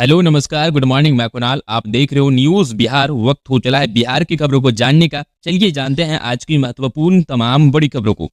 Hello नमस्कार good morning. मैं कुणाल, आप देख रहे हो न्यूज़ बिहार। वक्त हो चला है बिहार की खबरों को जानने का। चलिए जानते हैं आज की महत्वपूर्ण तमाम बड़ी खबरों को।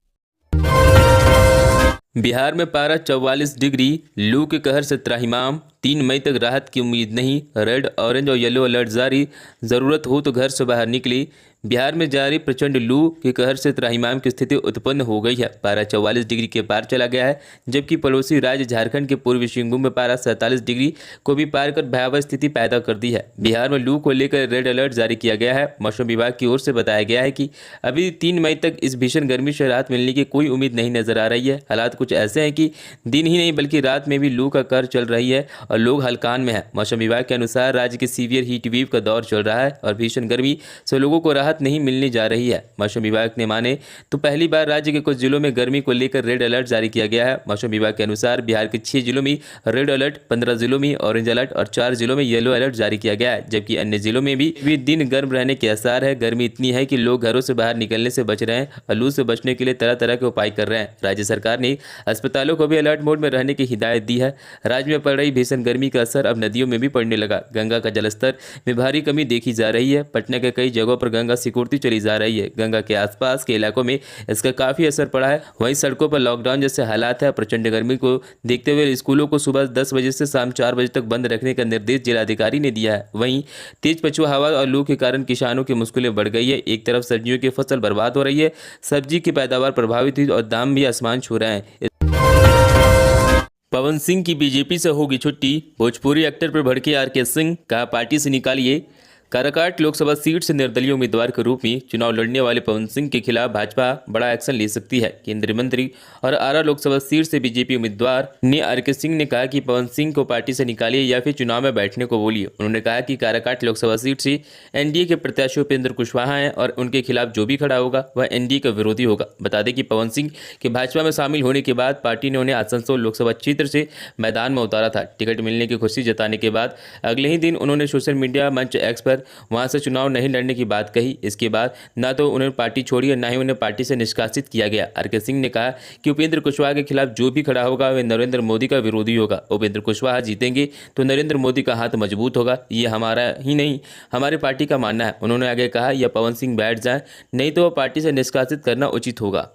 बिहार में पारा 44 डिग्री, लू के कहर से त्राहिमाम। 3 मई तक राहत की उम्मीद नहीं, रेड ऑरेंज और येलो अलर्ट जारी। ज़रूरत हो तो घर से बाहर निकली। बिहार में जारी प्रचंड लू के कहर से त्राहिमाम की स्थिति उत्पन्न हो गई है। पारा 44 डिग्री के पार चला गया है, जबकि पड़ोसी राज्य झारखंड के पूर्वी सिंहभूम में पारा 47 डिग्री को भी पार कर भयावह स्थिति पैदा कर दी है। बिहार में लू को लेकर रेड अलर्ट जारी किया गया है। मौसम विभाग की ओर से बताया गया है कि अभी 3 मई तक इस भीषण गर्मी से राहत मिलने की कोई उम्मीद नहीं नजर आ रही है। हालात कुछ ऐसे हैं कि दिन ही नहीं बल्कि रात में भी लू का कहर चल रही है और लोग हलकान में हैं। मौसम विभाग के अनुसार राज्य के सीवियर हीट वेव का दौर चल रहा है और भीषण गर्मी से लोगों को राहत नहीं मिलने जा रही है। मौसम विभाग ने माने तो पहली बार राज्य के कुछ जिलों में गर्मी को लेकर रेड अलर्ट जारी किया गया है। मौसम विभाग के अनुसार बिहार के 6 जिलों में रेड अलर्ट, 15 जिलों में ऑरेंज अलर्ट और 4 जिलों में येलो अलर्ट जारी किया गया है, जबकि अन्य जिलों में भी दिन गर्म रहने के आसार है। गर्मी इतनी है कि लोग घरों से बाहर निकलने से बच रहे हैं और लू से बचने के लिए तरह तरह के उपाय कर रहे हैं। राज्य सरकार ने अस्पतालों को भी अलर्ट मोड में रहने की हिदायत दी है। राज्य में पड़ रही भीषण गर्मी का असर अब नदियों में भी पड़ने लगा। गंगा का जलस्तर में भारी कमी देखी जा रही है। पटना के कई जगहों पर गंगा सिकुड़ती चली जा रही है। गंगा के आसपास के इलाकों में इसका काफी असर पड़ा है। वहीं सड़कों पर लॉकडाउन जैसे हालात है। प्रचंड गर्मी को देखते हुए स्कूलों को सुबह 10 बजे से शाम 4 बजे तक बंद रखने का निर्देश जिलाधिकारी ने दिया है। वहीं तेज पछुआ हवा और लू के कारण किसानों की मुश्किलें बढ़ गई है। एक तरफ सब्जियों की फसल बर्बाद हो रही है, सब्जी की पैदावार प्रभावित हुई और दाम भी आसमान छू रहे हैं। पवन सिंह की बीजेपी से होगी छुट्टी, भोजपुरी एक्टर पर भड़के आरके सिंह, कहा पार्टी से निकालिए। काराकाट लोकसभा सीट से निर्दलीय उम्मीदवार के रूप में चुनाव लड़ने वाले पवन सिंह के खिलाफ भाजपा बड़ा एक्शन ले सकती है। केंद्रीय मंत्री और आरा लोकसभा सीट से बीजेपी उम्मीदवार ने आरके सिंह ने कहा कि पवन सिंह को पार्टी से निकालिए या फिर चुनाव में बैठने को बोलिए। उन्होंने कहा कि काराकाट लोकसभा सीट से एनडीए के प्रत्याशी उपेंद्र कुशवाहा हैं और उनके खिलाफ जो भी खड़ा होगा वह एनडीए का विरोधी होगा। बता दें कि पवन सिंह के भाजपा में शामिल होने के बाद पार्टी ने उन्हें आसनसोल लोकसभा क्षेत्र से मैदान में उतारा था। टिकट मिलने की खुशी जताने के बाद अगले ही दिन उन्होंने सोशल मीडिया मंच एक्स पर वहां से चुनाव नहीं लड़ने की बात कही। इसके बाद न तो उन्हें पार्टी छोड़ी और न ही उन्हें पार्टी से निष्कासित किया गया। आरके सिंह ने कहा कि उपेंद्र कुशवाहा के खिलाफ जो भी खड़ा होगा वह नरेंद्र मोदी का विरोधी होगा। उपेंद्र कुशवाहा जीतेंगे तो नरेंद्र मोदी का हाथ मजबूत होगा, ये हमारा ही नहीं हमारी पार्टी का मानना है। उन्होंने आगे कहा या पवन सिंह बैठ जाए नहीं तो वह पार्टी से निष्कासित करना उचित होगा।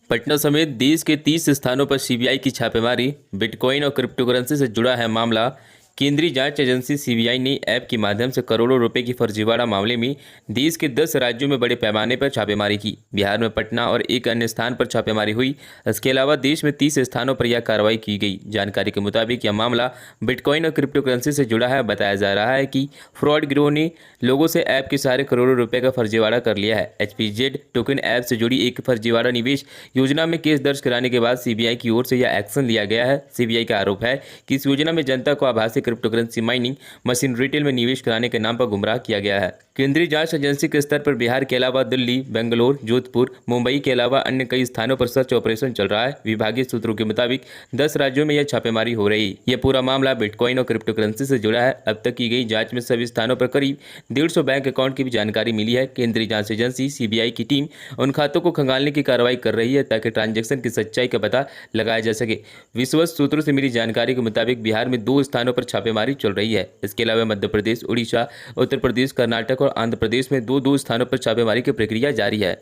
पटना समेत देश के 30 स्थानों पर सीबीआई की छापेमारी, बिटकॉइन और क्रिप्टोकरेंसी से जुड़ा है मामला। केंद्रीय जांच एजेंसी सीबीआई ने ऐप के माध्यम से करोड़ों रुपए की फर्जीवाड़ा मामले में देश के 10 राज्यों में बड़े पैमाने पर छापेमारी की। बिहार में पटना और एक अन्य स्थान पर छापेमारी हुई। इसके अलावा देश में 30 स्थानों पर यह कार्रवाई की गई। जानकारी के मुताबिक यह मामला बिटकॉइन और क्रिप्टोकरेंसी से जुड़ा है। बताया जा रहा है कि फ्रॉड गिरोह ने लोगों से ऐप के सहारे करोड़ों रुपए का फर्जीवाड़ा कर लिया है। HPZ टोकन ऐप से जुड़ी एक फर्जीवाड़ा निवेश योजना में केस दर्ज कराने के बाद सीबीआई की ओर से यह एक्शन लिया गया है। सीबीआई का आरोप है कि इस योजना में जनता को आभासी क्रिप्टोकरेंसी माइनिंग मशीन रिटेल में निवेश कराने के नाम पर गुमराह किया गया है। केंद्रीय जांच एजेंसी के स्तर पर बिहार के अलावा दिल्ली, बेंगलोर, जोधपुर, मुंबई के अलावा अन्य कई स्थानों पर सर्च ऑपरेशन चल रहा है। विभागीय सूत्रों के मुताबिक 10 राज्यों में यह छापेमारी हो रही है। यह पूरा मामला बिटकॉइन और क्रिप्टोकरेंसी से जुड़ा है। अब तक की गई जांच में सभी स्थानों पर करीब 150 बैंक अकाउंट की भी जानकारी मिली है। केंद्रीय जांच एजेंसी सीबीआई की टीम उन खातों को खंगालने की कार्रवाई कर रही है ताकि ट्रांजैक्शन की सच्चाई का पता लगाया जा सके। विश्वस्त सूत्रों से मिली जानकारी के मुताबिक बिहार में 2 स्थानों पर छापेमारी चल रही है। इसके अलावा मध्य प्रदेश, उड़ीसा, उत्तर प्रदेश, कर्नाटक और आंध्र प्रदेश में 2 स्थानों पर छापेमारी की प्रक्रिया जारी है।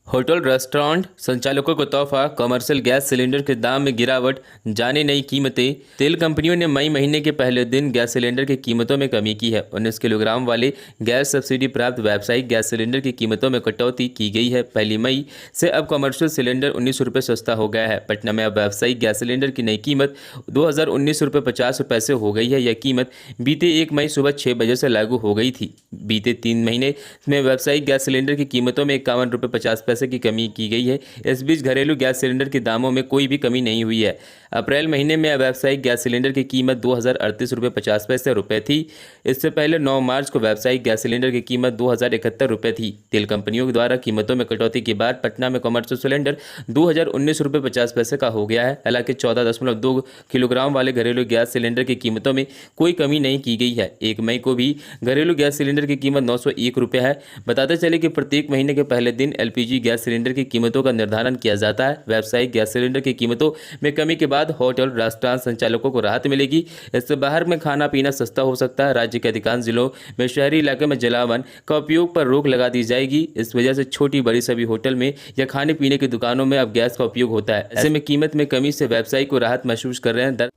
होटल रेस्टोरेंट संचालकों को तोहफा, कमर्शियल गैस सिलेंडर के दाम में गिरावट, जाने नई कीमतें। तेल कंपनियों ने मई महीने के पहले दिन गैस सिलेंडर की कीमतों में कमी की है। 19 किलोग्राम वाले गैस सब्सिडी प्राप्त व्यावसायिक गैस सिलेंडर की कीमतों में कटौती की गई है। 1 मई से अब कमर्शियल सिलेंडर 19 रुपये सस्ता हो गया है। पटना में अब व्यावसायिक गैस सिलेंडर की नई कीमत 2019 रुपये 50 रुपये से हो गई है। यह कीमत बीते 1 मई सुबह 6 बजे से लागू हो गई थी। बीते 3 महीने में व्यावसायिक गैस सिलेंडर की कीमतों में 51 रुपये 50 पैसे की कमी की गई है। इस बीच घरेलू गैस सिलेंडर के दामों में कोई भी कमी नहीं हुई है। अप्रैल महीने में व्यावसायिक गैस सिलेंडर की कीमत 2038 रुपये 50 पैसे रुपये थी। इससे पहले 9 मार्च को व्यावसायिक गैस सिलेंडर की कीमत 2071 रुपये थी। तेल कंपनियों द्वारा कीमतों में कटौती के बाद पटना में कमर्शियल सिलेंडर 2019 रुपये 50 पैसे का हो गया है। हालांकि 14.2 किलोग्राम वाले घरेलू गैस सिलेंडर की कीमतों में कोई कमी नहीं की गई है। 1 मई को भी घरेलू गैस सिलेंडर की कीमत 901 रुपये है। बताते चले कि प्रत्येक महीने के पहले दिन LPG गैस सिलेंडर की कीमतों का निर्धारण किया जाता है। व्यावसायिक गैस सिलेंडर की कीमतों में कमी के बाद बाद होटल रेस्टोरेंट संचालकों को राहत मिलेगी। इससे बाहर में खाना पीना सस्ता हो सकता है। राज्य के अधिकांश जिलों में शहरी इलाके में जलावन का उपयोग पर रोक लगा दी जाएगी। इस वजह से छोटी बड़ी सभी होटल में या खाने पीने की दुकानों में अब गैस का उपयोग होता है। ऐसे में कीमत में कमी से व्यवसायी को राहत महसूस कर रहे हैं।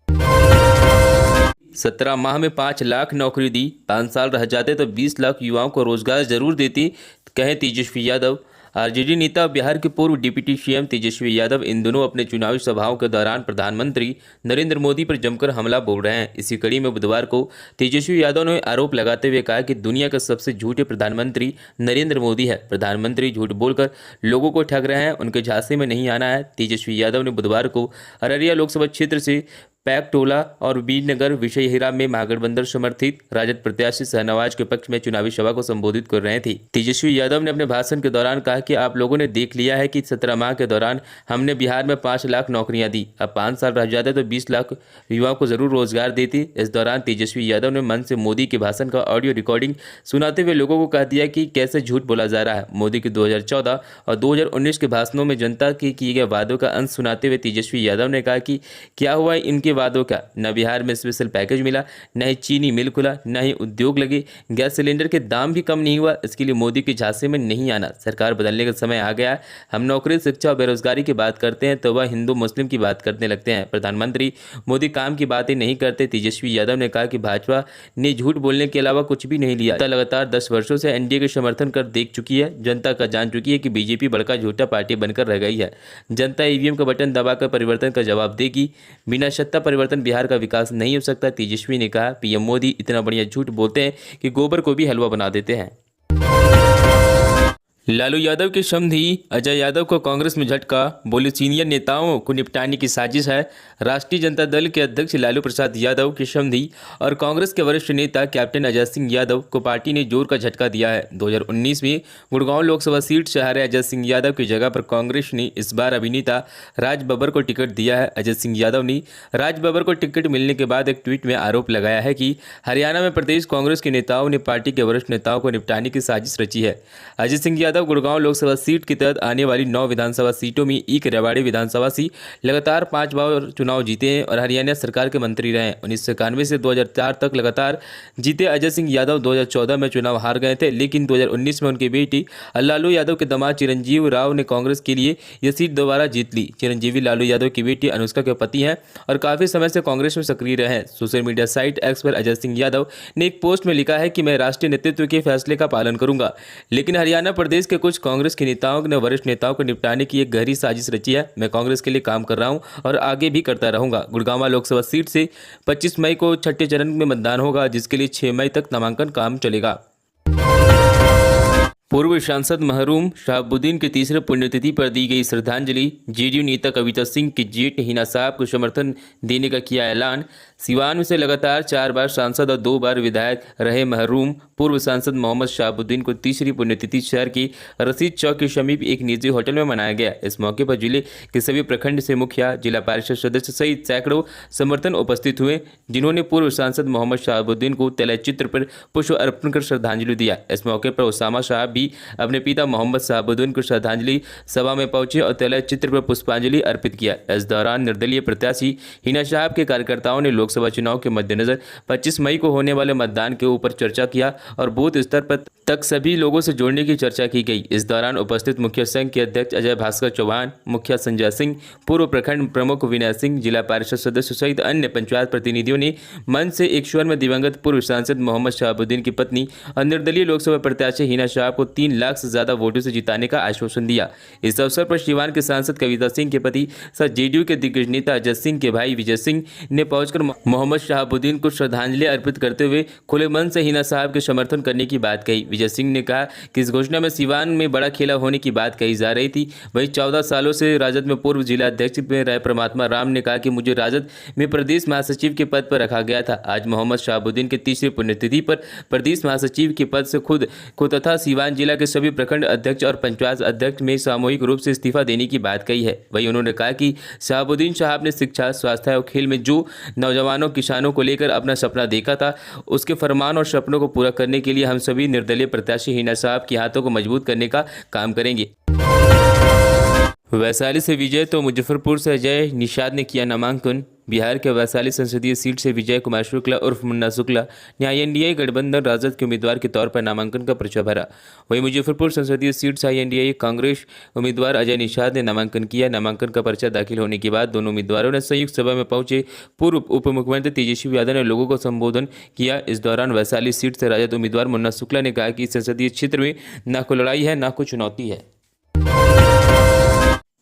17 माह में 5 लाख नौकरी दी, 5 साल रह जाते तो 20 लाख युवाओं को रोजगार जरूर देती, कहे तेजस्वी यादव। आरजेडी नेता बिहार के पूर्व डिप्टी सीएम तेजस्वी यादव इन दिनों अपने चुनावी सभाओं के दौरान प्रधानमंत्री नरेंद्र मोदी पर जमकर हमला बोल रहे हैं। इसी कड़ी में बुधवार को तेजस्वी यादव ने आरोप लगाते हुए कहा कि दुनिया के सबसे झूठे प्रधानमंत्री नरेंद्र मोदी है। प्रधानमंत्री झूठ बोलकर लोगों को ठग रहे हैं, उनके झांसे में नहीं आना है। तेजस्वी यादव ने बुधवार को अररिया लोकसभा क्षेत्र से पैकटोला और वीरनगर विजयहिरा में महागठबंधन समर्थित राजद प्रत्याशी शहनवाज के पक्ष में चुनावी सभा को संबोधित कर रहे थे। तेजस्वी यादव ने अपने भाषण के दौरान कहा कि आप लोगों ने देख लिया है कि 17 माह के दौरान हमने बिहार में 5 लाख नौकरियां दी, अब 5 साल रह जाते तो 20 लाख युवाओं को जरूर रोजगार देती। इस दौरान तेजस्वी यादव ने मंच से मोदी के भाषण का ऑडियो रिकॉर्डिंग सुनाते हुए लोगों को कह दिया कि कैसे झूठ बोला जा रहा है। मोदी के 2014 और 2019 के भाषणों में जनता के किए गए वादों का अंश सुनाते हुए तेजस्वी यादव ने कहा कि क्या हुआ इनके वादों का, न बिहार में स्पेशल पैकेज मिला, न ही चीनी मिल खुला, न ही उद्योग लगे, गैस सिलेंडर के दाम भी कम नहीं हुआ। इसके लिए मोदी के झांसे में नहीं आना, सरकार बदलने का समय आ गया। हम नौकरी, शिक्षा और बेरोजगारी की बात करते हैं तो वह हिंदू मुस्लिम की बात करने लगते हैं। प्रधानमंत्री मोदी काम की बातें नहीं करते। तेजस्वी यादव ने कहा कि भाजपा ने झूठ बोलने के अलावा कुछ भी नहीं लिया। लगातार 10 वर्षों से एनडीए के समर्थन कर देख चुकी है। जनता का जान चुकी है कि बीजेपी बड़का झूठा पार्टी बनकर रह गई है। जनता ईवीएम का बटन दबाकर परिवर्तन का जवाब देगी। बिना सत्ता परिवर्तन बिहार का विकास नहीं हो सकता। तेजस्वी ने कहा पीएम मोदी इतना बढ़िया झूठ बोलते हैं कि गोबर को भी हलवा बना देते हैं। लालू यादव के समधी अजय यादव को कांग्रेस में झटका, बोले सीनियर नेताओं को निपटाने की साजिश है। राष्ट्रीय जनता दल के अध्यक्ष लालू प्रसाद यादव के समधी और कांग्रेस के वरिष्ठ नेता कैप्टन अजय सिंह यादव को पार्टी ने जोर का झटका दिया है। 2019 में गुड़गांव लोकसभा सीट से हारे अजय सिंह यादव की जगह पर कांग्रेस ने इस बार अभिनेता राज बब्बर को टिकट दिया है। अजय सिंह यादव ने राज बब्बर को टिकट मिलने के बाद एक ट्वीट में आरोप लगाया है कि हरियाणा में प्रदेश कांग्रेस के नेताओं ने पार्टी के वरिष्ठ नेताओं को निपटाने की साजिश रची है। अजय सिंह यादव गुड़गांव लोकसभा सीट के तहत आने वाली 9 विधानसभा सीटों में एक रेवाड़ी विधानसभा से लगातार 5 बार चुनाव जीते हैं और हरियाणा सरकार के मंत्री रहे। 1991 से 2004 तक लगातार जीते अजय सिंह यादव 2014 में चुनाव हार गए थे, लेकिन 2019 में उनकी बेटी लालू यादव के दामाद चिरंजीवी राव ने कांग्रेस के लिए यह सीट दोबारा जीत ली। चिरंजीवी लालू यादव की बेटी अनुष्का के पति हैं और काफी समय से कांग्रेस में सक्रिय रहे हैं। सोशल मीडिया साइट एक्स पर अजय सिंह यादव ने एक पोस्ट में लिखा है कि मैं राष्ट्रीय नेतृत्व के फैसले का पालन करूंगा, लेकिन हरियाणा प्रदेश के कुछ कांग्रेस के नेताओं ने वरिष्ठ नेताओं को निपटाने की एक गहरी साजिश रची है। मैं कांग्रेस के लिए काम कर रहा हूं और आगे भी करता रहूंगा। गुड़गांव लोकसभा सीट से 25 मई को छठे चरण में मतदान होगा, जिसके लिए 6 मई तक नामांकन काम चलेगा। पूर्व सांसद महरूम शहाबुद्दीन की तीसरे पुण्यतिथि पर दी गई श्रद्धांजलि। जेडीयू नेता कविता सिंह की जेठ हिना साहब को समर्थन देने का किया ऐलान। सिवान से लगातार 4 बार सांसद और 2 बार विधायक रहे महरूम पूर्व सांसद मोहम्मद शहाबुद्दीन को तीसरी पुण्यतिथि शहर की रशीद चौक के समीप एक निजी होटल में मनाया गया। इस मौके पर जिले के सभी प्रखंड से मुखिया, जिला परिषद सदस्य सहित सैकड़ों समर्थन उपस्थित हुए, जिन्होंने पूर्व सांसद मोहम्मद शहाबुद्दीन को तैलचित्र पर पुष्प अर्पण कर श्रद्धांजलि दिया। इस मौके पर उसामा साहब भी अपने पिता मोहम्मद शहाबुद्दीन को श्रद्धांजलि सभा में पहुंचे और तैलचित्र पर पुष्पांजलि अर्पित किया। इस दौरान निर्दलीय प्रत्याशी हिना साहब के कार्यकर्ताओं ने लोकसभा चुनाव के मद्देनजर 25 मई को होने वाले मतदान के ऊपर चर्चा किया और बूथ स्तर पर तक सभी लोगों से जोड़ने की चर्चा की गई। इस दौरान उपस्थित मुखिया संघ के अध्यक्ष अजय भास्कर चौहान, मुखिया संजय सिंह, पूर्व प्रखंड प्रमुख विनय सिंह, जिला परिषद सदस्य सहित अन्य पंचायत प्रतिनिधियों ने मंच से एक स्वर में दिवंगत पूर्व सांसद मोहम्मद शहाबुद्दीन की पत्नी और निर्दलीय लोकसभा प्रत्याशी हिना साहब को 3 लाख से ज्यादा वोटों से जिताने का आश्वासन दिया। इस अवसर पर सिवान के सांसद कविता सिंह के पति सह जेडीयू के दिग्गज नेता अजय सिंह के भाई विजय सिंह ने पहुंचकर मोहम्मद शहाबुद्दीन को श्रद्धांजलि अर्पित करते हुए खुले मन से हिना साहब के समर्थन करने की बात कही। विजय सिंह ने कहा कि इस घोषणा में सिवान में बड़ा खेला होने की बात कही जा रही थी। वहीं 14 सालों से राजद में पूर्व जिला अध्यक्ष में रहे परमात्मा राम ने कहा कि मुझे राजद में प्रदेश महासचिव के पद पर रखा गया था। आज मोहम्मद शहाबुद्दीन की तीसरी पुण्यतिथि पर प्रदेश महासचिव के पद से खुद को तथा सिवान जिला के सभी प्रखंड अध्यक्ष और पंचायत अध्यक्ष में सामूहिक रूप से इस्तीफा देने की बात कही है। वहीं उन्होंने कहा कि शहाबुद्दीन साहब ने शिक्षा, स्वास्थ्य और खेल में जो नौजवानों, किसानों को लेकर अपना सपना देखा था, उसके फरमान और सपनों को पूरा करने के लिए हम सभी निर्दलीय प्रत्याशी हिना साहब के हाथों को मजबूत करने का काम करेंगे। वैशाली से विजय तो मुजफ्फरपुर से अजय निषाद ने किया नामांकन। बिहार के वैशाली संसदीय सीट से विजय कुमार शुक्ला उर्फ मुन्ना शुक्ला ने आईएनडीए गठबंधन राजद के उम्मीदवार के तौर पर नामांकन का पर्चा भरा। वहीं मुजफ्फरपुर संसदीय सीट से आईएनडीए कांग्रेस उम्मीदवार अजय निषाद ने नामांकन किया। नामांकन का पर्चा दाखिल होने के बाद दोनों उम्मीदवारों ने संयुक्त सभा में पहुंचे पूर्व उप मुख्यमंत्री तेजस्वी यादव ने लोगों को संबोधन किया। इस दौरान वैशाली सीट से राजद उम्मीदवार मुन्ना शुक्ला ने कहा कि इस संसदीय क्षेत्र में न कोई लड़ाई है न कोई चुनौती है।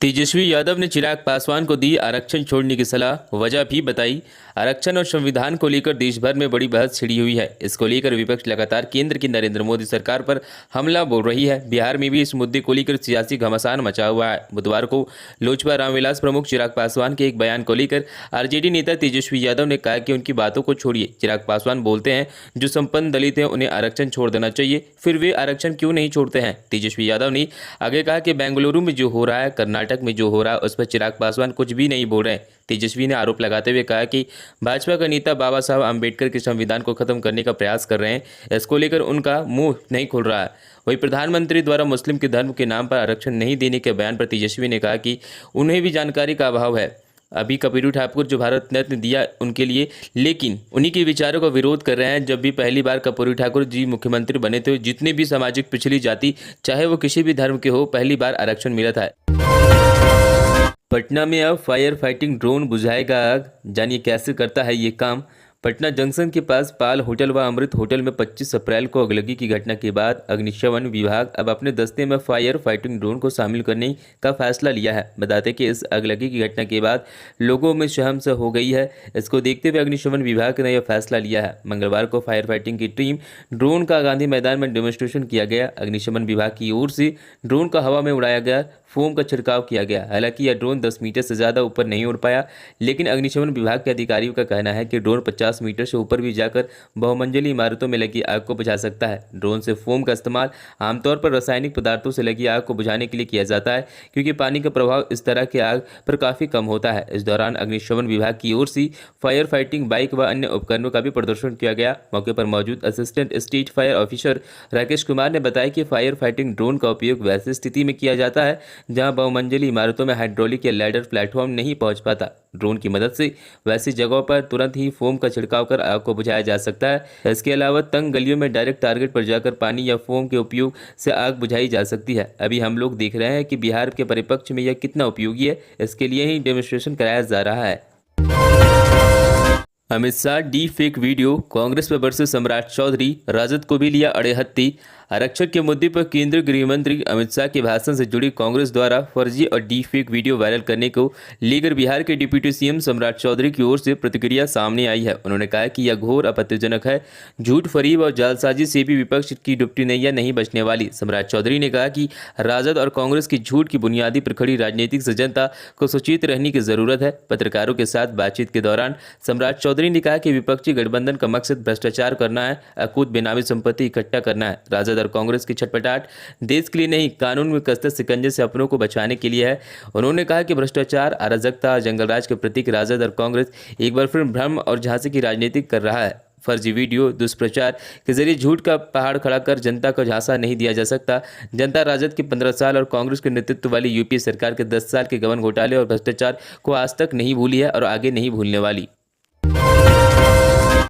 तेजस्वी यादव ने चिराग पासवान को दी आरक्षण छोड़ने की सलाह, वजह भी बताई। आरक्षण और संविधान को लेकर देश भर में बड़ी बहस छिड़ी हुई है। इसको लेकर विपक्ष लगातार केंद्र की नरेंद्र मोदी सरकार पर हमला बोल रही है। बिहार में भी इस मुद्दे को लेकर सियासी घमासान मचा हुआ है। बुधवार को लोजपा रामविलास प्रमुख चिराग पासवान के एक बयान को लेकर आरजेडी नेता तेजस्वी यादव ने कहा कि उनकी बातों को छोड़िए। चिराग पासवान बोलते हैं जो संपन्न दलित हैं उन्हें आरक्षण छोड़ देना चाहिए, फिर वे आरक्षण क्यों नहीं छोड़ते हैं। तेजस्वी यादव ने आगे कहा कि बेंगलुरु में जो हो रहा है, कर्नाटक में जो हो रहा है, उस पर चिराग पासवान कुछ भी नहीं बोल रहे हैं। तेजस्वी ने आरोप लगाते हुए कहा कि भाजपा का नेता बाबा साहब आम्बेडकर के संविधान को खत्म करने का प्रयास कर रहे हैं। इसको लेकर उनका मुंह नहीं खुल रहा है। वहीं प्रधानमंत्री द्वारा मुस्लिम के धर्म के नाम पर आरक्षण नहीं देने के बयान पर तेजस्वी ने कहा कि उन्हें भी जानकारी का अभाव है। अभी कपिलू ठाकुर जो भारत रत्न ने दिया उनके लिए, लेकिन उन्हीं के विचारों का विरोध कर रहे हैं। जब भी पहली बार कपिलू ठाकुर जी मुख्यमंत्री बने थे, जितने भी सामाजिक पिछड़ी जाति चाहे वो किसी भी धर्म के हो, पहली बार आरक्षण मिला था। पटना में अब फायर फाइटिंग ड्रोन बुझाएगा आग, जानिए कैसे करता है ये काम। पटना जंक्शन के पास पाल होटल व अमृत होटल में 25 अप्रैल को अगलगी की घटना के बाद अग्निशमन विभाग अब अपने दस्ते में फायर फाइटिंग ड्रोन को शामिल करने का फैसला लिया है। बताते कि इस अगलगी की घटना के बाद लोगों में शहमस हो गई है। इसको देखते हुए अग्निशमन विभाग ने यह फैसला लिया है। मंगलवार को फायर फाइटिंग की टीम ड्रोन का गांधी मैदान में डेमोन्स्ट्रेशन किया गया। अग्निशमन विभाग की ओर से ड्रोन का हवा में उड़ाया गया, फोम का छिड़काव किया गया। हालांकि यह ड्रोन 10 मीटर से ज़्यादा ऊपर नहीं उड़ पाया, लेकिन अग्निशमन विभाग के अधिकारियों का कहना है कि ड्रोन 50 मीटर से ऊपर भी जाकर बहुमंजिली इमारतों में लगी आग को बुझा सकता है। ड्रोन से फोम का इस्तेमाल आमतौर पर रासायनिक पदार्थों से लगी आग को बुझाने के लिए किया जाता है, क्योंकि पानी का प्रभाव इस तरह की आग पर काफ़ी कम होता है। इस दौरान अग्निशमन विभाग की ओर से फायर फाइटिंग बाइक व अन्य उपकरणों का भी प्रदर्शन किया गया। मौके पर मौजूद assistant state fire officer Rakesh Kumar ने बताया कि फायर फाइटिंग ड्रोन का उपयोग वैसी स्थिति में किया जाता है जहां बहुमंजिली इमारतों में हाइड्रोलिक या लैडर प्लेटफॉर्म नहीं पहुंच पाता। ड्रोन की मदद से वैसी जगहों पर तुरंत ही फोम का छिड़काव कर आग को बुझाया जा सकता है। इसके अलावा तंग गलियों में डायरेक्ट टारगेट पर जाकर पानी या फोम के उपयोग से आग बुझाई जा सकती है। अभी हम लोग देख रहे हैं कि बिहार के परिप्रेक्ष्य में यह कितना उपयोगी है। इसके लिए ही डेमोन्स्ट्रेशन कराया जा रहा है। Amit Shah D fake video, Congress पर बरसे सम्राट चौधरी, राजद को भी लिया अड़े हत्थी। आरक्षण के मुद्दे पर केंद्रीय गृह मंत्री अमित शाह के भाषण से जुड़ी कांग्रेस द्वारा फर्जी और डी फेक वीडियो वायरल करने को लेकर बिहार के डिप्टी सीएम सम्राट चौधरी की ओर से प्रतिक्रिया सामने आई है। उन्होंने कहा कि यह घोर आपत्तिजनक है। झूठ, फरेब और जालसाजी से भी विपक्ष की डुबती नैया नहीं बचने वाली। सम्राट चौधरी ने कहा कि राजद और कांग्रेस की झूठ की बुनियादी पर खड़ी राजनीतिक से जनता को सचेत रहने की जरूरत है। पत्रकारों के साथ बातचीत के दौरान सम्राट चौधरी ने कहा कि विपक्षी गठबंधन का मकसद भ्रष्टाचार करना है, अकूत बेनामी संपत्ति इकट्ठा करना है। राजद और कांग्रेस की छटपटाहट देश के लिए नहीं, कानून में कसते शिकंजे से अपनों को बचाने के लिए है। उन्होंने कहा कि भ्रष्टाचार, अराजकता और जंगलराज के प्रतीक राजद और कांग्रेस एक बार फिर भ्रम और झांसे की राजनीति कर रहा है। फर्जी वीडियो, दुष्प्रचार के जरिए झूठ का पहाड़ खड़ा कर जनता को झांसा नहीं दिया जा सकता। जनता राजद के 15 साल और कांग्रेस के नेतृत्व वाली यूपीए सरकार के 10 साल के गबन घोटाले और भ्रष्टाचार को आज तक नहीं भूली है और आगे नहीं भूलने वाली।